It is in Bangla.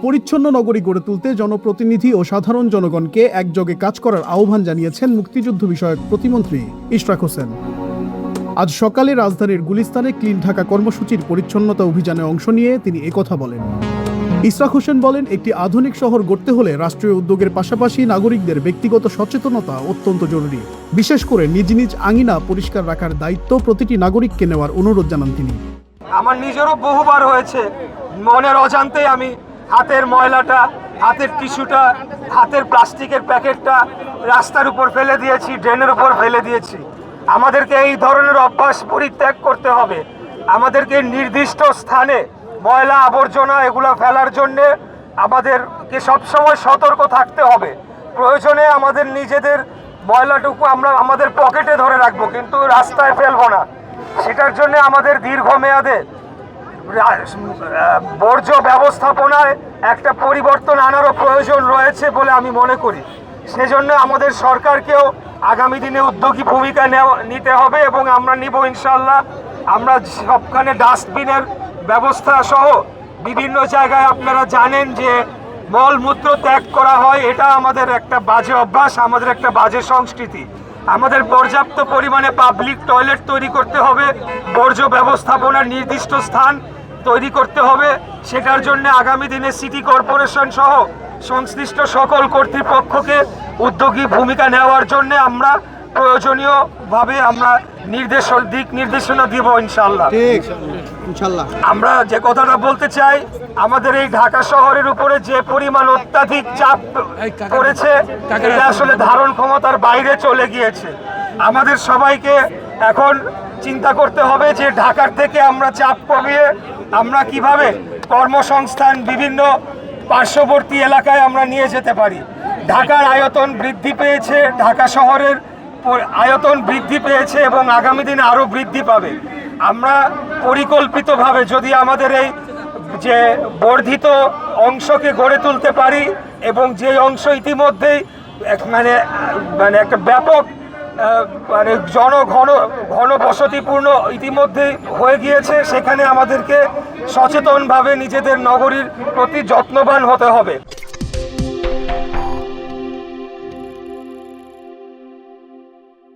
পরিচ্ছন্ন নগরী গড়ে তুলতে জনপ্রতিনিধি ও সাধারণ জনগণকে একযোগে কাজ করার আহ্বান জানিয়েছেন মুক্তিযুদ্ধ বিষয়ক প্রতিমন্ত্রী ইশরাক হোসেন। আজ সকালে রাজধানীর গুলিস্তানে ক্লিন ঢাকা কর্মসূচির পরিচ্ছন্নতা অভিযানে অংশ নিয়ে তিনি একথা বলেন। ইশরাক হোসেন বলেন, একটি আধুনিক শহর গড়তে হলে রাষ্ট্রীয় উদ্যোগের পাশাপাশি নাগরিকদের ব্যক্তিগত সচেতনতা অত্যন্ত জরুরি। বিশেষ করে নিজ নিজ আঙিনা পরিষ্কার রাখার দায়িত্ব প্রতিটি নাগরিককে নেওয়ার অনুরোধ জানান তিনি। আমার নিজেরও বহুবার হয়েছে, মনের অজান্তে আমি হাতের ময়লাটা, হাতের টিস্যুটা, হাতের প্লাস্টিকের প্যাকেটটা রাস্তার উপর ফেলে দিয়েছি, ড্রেনের উপর ফেলে দিয়েছি। আমাদেরকে এই ধরনের অভ্যাস পরিত্যাগ করতে হবে। আমাদেরকে নির্দিষ্ট স্থানে ময়লা আবর্জনা এগুলো ফেলার জন্যে আমাদেরকে সবসময় সতর্ক থাকতে হবে। প্রয়োজনে আমাদের নিজেদের ময়লাটুকু আমরা আমাদের পকেটে ধরে রাখবো, কিন্তু রাস্তায় ফেলবো না। সেটার জন্য আমাদের দীর্ঘমেয়াদে বর্জ্য ব্যবস্থাপনায় একটা পরিবর্তন আনারও প্রয়োজন রয়েছে বলে আমি মনে করি। সেজন্য আমাদের সরকারকেও আগামী দিনে উদ্যোগী ভূমিকা নিতে হবে এবং আমরা নিব ইনশাল্লাহ। আমরা সবখানে ডাস্টবিনের ব্যবস্থা সহ বিভিন্ন জায়গায় আপনারা জানেন যে মলমূত্র ত্যাগ করা হয়, এটা আমাদের একটা বাজে অভ্যাস, আমাদের একটা বাজে সংস্কৃতি। আমাদের পর্যাপ্ত পরিমাণে পাবলিক টয়লেট তৈরি করতে হবে, বর্জ্য ব্যবস্থাপনার নির্দিষ্ট স্থান তৈরি করতে হবে। সেটার জন্য আগামী দিনে সিটি কর্পোরেশন সহ সংশ্লিষ্ট সকল কর্তৃপক্ষকে উদ্যোগী ভূমিকা নেওয়ার জন্য আমরা প্রয়োজনীয়ভাবে আমরা দিক নির্দেশনা দিব ইনশাল্লাহ। আমরা যে কথাটা বলতে চাই, আমাদের এই ঢাকা শহরের উপরে যে পরিমাণ অত্যাধিক চাপ পড়েছে এটা আসলে ধারণ ক্ষমতার বাইরে চলে গিয়েছে। আমাদের সবাইকে এখন চিন্তা করতে হবে যে ঢাকার থেকে আমরা চাপ কমিয়ে আমরা কিভাবে কর্মসংস্থান বিভিন্ন পার্শ্ববর্তী এলাকায় আমরা নিয়ে যেতে পারি। ঢাকার আয়তন বৃদ্ধি পেয়েছে, ঢাকা শহরের আয়তন বৃদ্ধি পেয়েছে এবং আগামী দিনে আরও বৃদ্ধি পাবে। আমরা পরিকল্পিতভাবে যদি আমাদের এই যে বর্ধিত অংশকে গড়ে তুলতে পারি এবং যে অংশ ইতিমধ্যেই মানে একটা ব্যাপক মানে ঘন বসতিপূর্ণ ইতিমধ্যেই হয়ে গিয়েছে, সেখানে আমাদেরকে সচেতনভাবে নিজেদের নগরীর প্রতি যত্নবান হতে হবে।